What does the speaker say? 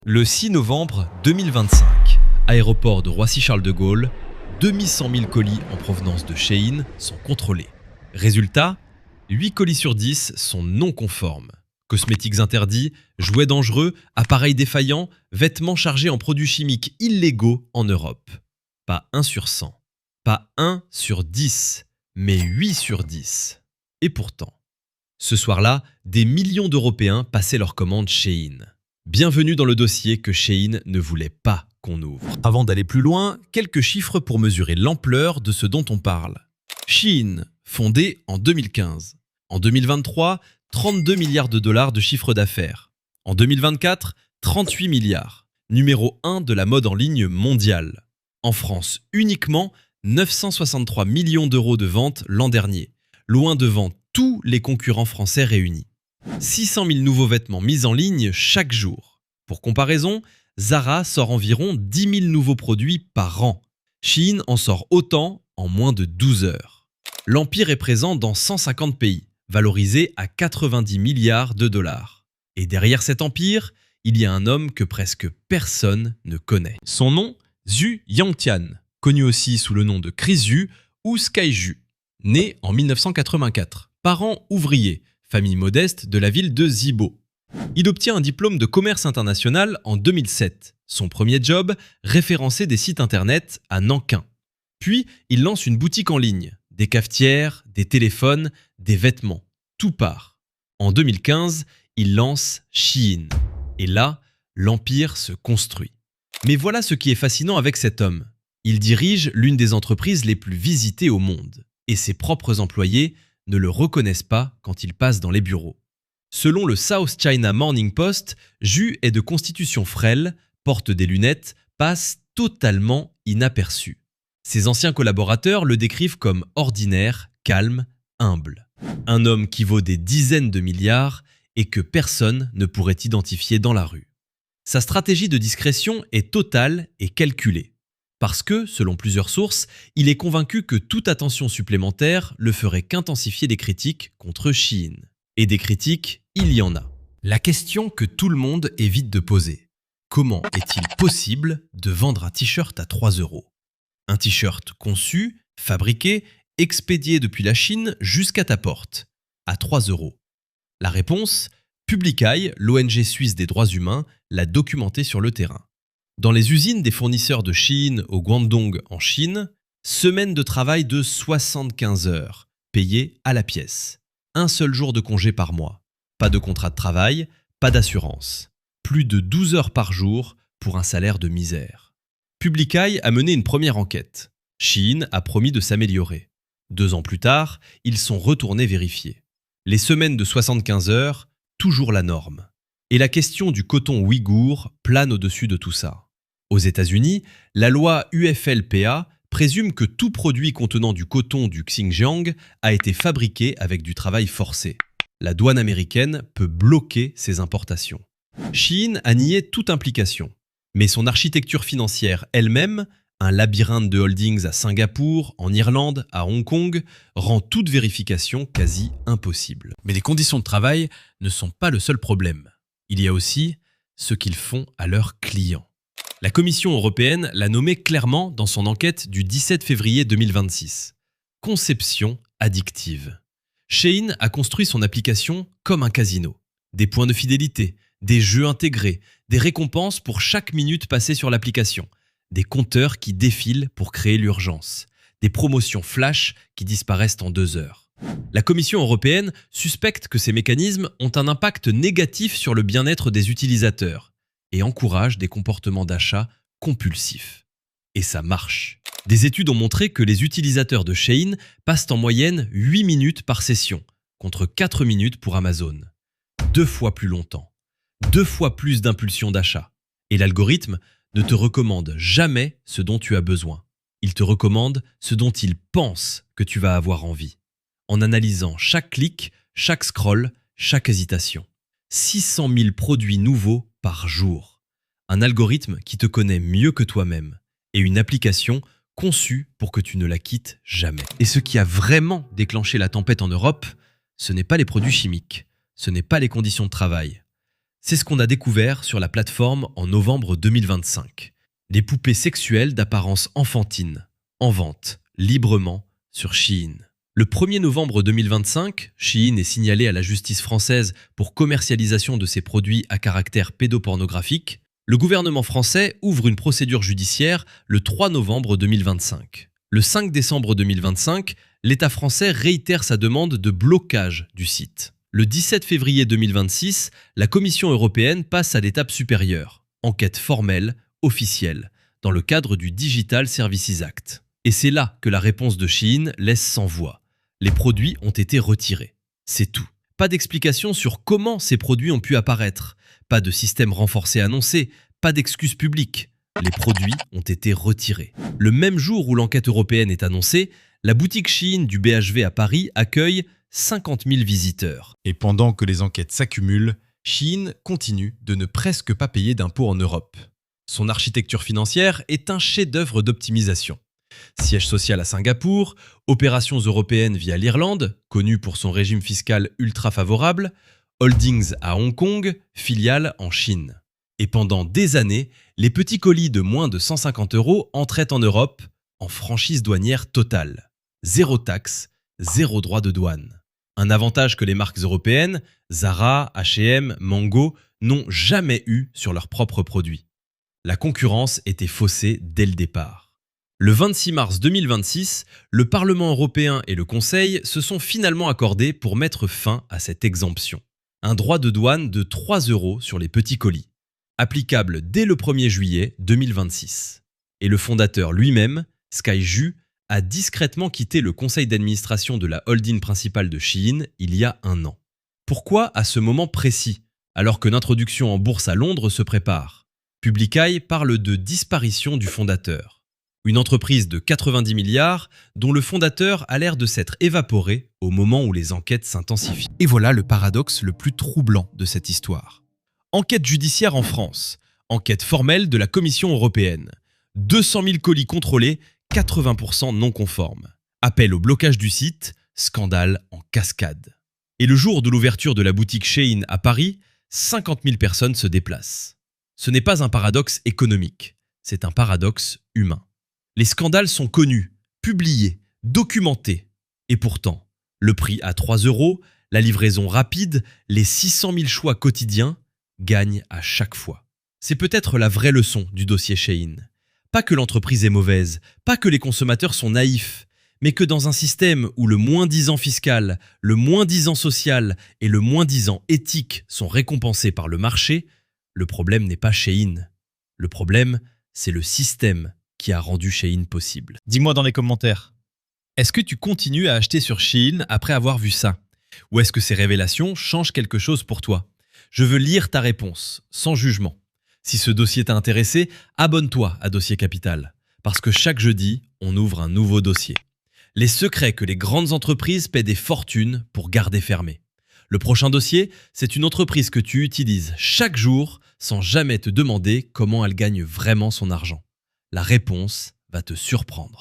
Le 6 novembre 2025, aéroport de Roissy-Charles de Gaulle, 2100 000 colis en provenance de Shein sont contrôlés. Résultat, 8 colis sur 10 sont non conformes. Cosmétiques interdits, jouets dangereux, appareils défaillants, vêtements chargés en produits chimiques illégaux en Europe. Pas 1 sur 100, pas 1 sur 10, mais 8 sur 10. Et pourtant, ce soir-là, des millions d'Européens passaient leurs commandes Shein. Bienvenue dans le dossier que Shein ne voulait pas qu'on ouvre. Avant d'aller plus loin, quelques chiffres pour mesurer l'ampleur de ce dont on parle. Shein, fondée en 2015. En 2023, 32 milliards de dollars de chiffre d'affaires. En 2024, 38 milliards. Numéro 1 de la mode en ligne mondiale. En France uniquement, 963 millions d'euros de ventes l'an dernier, loin devant tous les concurrents français réunis. 600 000 nouveaux vêtements mis en ligne chaque jour. Pour comparaison, Zara sort environ 10 000 nouveaux produits par an. Shein en sort autant en moins de 12 heures. L'empire est présent dans 150 pays, valorisé à 90 milliards de dollars. Et derrière cet empire, il y a un homme que presque personne ne connaît. Son nom, Zhu Yangtian, connu aussi sous le nom de Chris Zhu ou Sky Zhu. Né en 1984, parents ouvriers, famille modeste de la ville de Zibo. Il obtient un diplôme de commerce international en 2007. Son premier job, référencer des sites internet à Nankin. Puis, il lance une boutique en ligne. Des cafetières, des téléphones, des vêtements. Tout part. En 2015, il lance Shein. Et là, l'empire se construit. Mais voilà ce qui est fascinant avec cet homme. Il dirige l'une des entreprises les plus visitées au monde. Et ses propres employés ne le reconnaissent pas quand il passe dans les bureaux. Selon le South China Morning Post, Zhu est de constitution frêle, porte des lunettes, passe totalement inaperçu. Ses anciens collaborateurs le décrivent comme ordinaire, calme, humble. Un homme qui vaut des dizaines de milliards et que personne ne pourrait identifier dans la rue. Sa stratégie de discrétion est totale et calculée. Parce que, selon plusieurs sources, il est convaincu que toute attention supplémentaire ne ferait qu'intensifier les critiques contre Shein. Et des critiques, il y en a. La question que tout le monde évite de poser. Comment est-il possible de vendre un t-shirt à 3 €? Un t-shirt conçu, fabriqué, expédié depuis la Chine jusqu'à ta porte. À 3 €. La réponse, Publicaille, l'ONG suisse des droits humains, l'a documenté sur le terrain. Dans les usines des fournisseurs de Shein au Guangdong en Chine, semaine de travail de 75 heures, payée à la pièce. Un seul jour de congé par mois. Pas de contrat de travail, pas d'assurance. Plus de 12 heures par jour pour un salaire de misère. Publicaille a mené une première enquête. Shein a promis de s'améliorer. 2 ans plus tard, ils sont retournés vérifier. Les semaines de 75 heures, toujours la norme. Et la question du coton ouïghour plane au-dessus de tout ça. Aux États-Unis, la loi UFLPA présume que tout produit contenant du coton du Xinjiang a été fabriqué avec du travail forcé. La douane américaine peut bloquer ces importations. Shein a nié toute implication, mais son architecture financière elle-même, un labyrinthe de holdings à Singapour, en Irlande, à Hong Kong, rend toute vérification quasi impossible. Mais les conditions de travail ne sont pas le seul problème. Il y a aussi ce qu'ils font à leurs clients. La Commission européenne l'a nommé clairement dans son enquête du 17 février 2026. Conception addictive. Shein a construit son application comme un casino. Des points de fidélité, des jeux intégrés, des récompenses pour chaque minute passée sur l'application, des compteurs qui défilent pour créer l'urgence, des promotions flash qui disparaissent en 2 heures. La Commission européenne suspecte que ces mécanismes ont un impact négatif sur le bien-être des utilisateurs et encourage des comportements d'achat compulsifs. Et ça marche. Des études ont montré que les utilisateurs de Shein passent en moyenne 8 minutes par session, contre 4 minutes pour Amazon. 2 fois plus longtemps. 2 fois plus d'impulsion d'achat. Et l'algorithme ne te recommande jamais ce dont tu as besoin. Il te recommande ce dont il pense que tu vas avoir envie. En analysant chaque clic, chaque scroll, chaque hésitation. 600 000 produits nouveaux par jour. Un algorithme qui te connaît mieux que toi-même et une application conçue pour que tu ne la quittes jamais. Et ce qui a vraiment déclenché la tempête en Europe, ce n'est pas les produits chimiques, ce n'est pas les conditions de travail. C'est ce qu'on a découvert sur la plateforme en novembre 2025. Des poupées sexuelles d'apparence enfantine, en vente, librement, sur Shein. Le 1er novembre 2025, Shein est signalé à la justice française pour commercialisation de ses produits à caractère pédopornographique. Le gouvernement français ouvre une procédure judiciaire le 3 novembre 2025. Le 5 décembre 2025, l'État français réitère sa demande de blocage du site. Le 17 février 2026, la Commission européenne passe à l'étape supérieure, enquête formelle, officielle, dans le cadre du Digital Services Act. Et c'est là que la réponse de Shein laisse sans voix. Les produits ont été retirés. C'est tout. Pas d'explication sur comment ces produits ont pu apparaître. Pas de système renforcé annoncé. Pas d'excuses publiques. Les produits ont été retirés. Le même jour où l'enquête européenne est annoncée, la boutique Shein du BHV à Paris accueille 50 000 visiteurs. Et pendant que les enquêtes s'accumulent, Shein continue de ne presque pas payer d'impôts en Europe. Son architecture financière est un chef-d'œuvre d'optimisation. Siège social à Singapour, opérations européennes via l'Irlande, connue pour son régime fiscal ultra favorable, holdings à Hong Kong, filiales en Chine. Et pendant des années, les petits colis de moins de 150 € entraient en Europe en franchise douanière totale. Zéro taxe, zéro droit de douane. Un avantage que les marques européennes, Zara, H&M, Mango, n'ont jamais eu sur leurs propres produits. La concurrence était faussée dès le départ. Le 26 mars 2026, le Parlement européen et le Conseil se sont finalement accordés pour mettre fin à cette exemption. Un droit de douane de 3 € sur les petits colis, applicable dès le 1er juillet 2026. Et le fondateur lui-même, Sky Zhu, a discrètement quitté le conseil d'administration de la holding principale de Shein il y a un an. Pourquoi à ce moment précis, alors que l'introduction en bourse à Londres se prépare? Publicaille parle de disparition du fondateur. Une entreprise de 90 milliards dont le fondateur a l'air de s'être évaporé au moment où les enquêtes s'intensifient. Et voilà le paradoxe le plus troublant de cette histoire. Enquête judiciaire en France. Enquête formelle de la Commission européenne. 200 000 colis contrôlés, 80% non conformes. Appel au blocage du site, scandale en cascade. Et le jour de l'ouverture de la boutique Shein à Paris, 50 000 personnes se déplacent. Ce n'est pas un paradoxe économique, c'est un paradoxe humain. Les scandales sont connus, publiés, documentés. Et pourtant, le prix à 3 €, la livraison rapide, les 600 000 choix quotidiens gagnent à chaque fois. C'est peut-être la vraie leçon du dossier Shein. Pas que l'entreprise est mauvaise, pas que les consommateurs sont naïfs, mais que dans un système où le moins-disant fiscal, le moins-disant social et le moins-disant éthique sont récompensés par le marché, le problème n'est pas Shein. Le problème, c'est le système qui a rendu Shein possible. Dis-moi dans les commentaires, est-ce que tu continues à acheter sur Shein après avoir vu ça? Ou est-ce que ces révélations changent quelque chose pour toi? Je veux lire ta réponse, sans jugement. Si ce dossier t'a intéressé, abonne-toi à Dossier Capital. Parce que chaque jeudi, on ouvre un nouveau dossier. Les secrets que les grandes entreprises paient des fortunes pour garder fermés. Le prochain dossier, c'est une entreprise que tu utilises chaque jour sans jamais te demander comment elle gagne vraiment son argent. La réponse va te surprendre.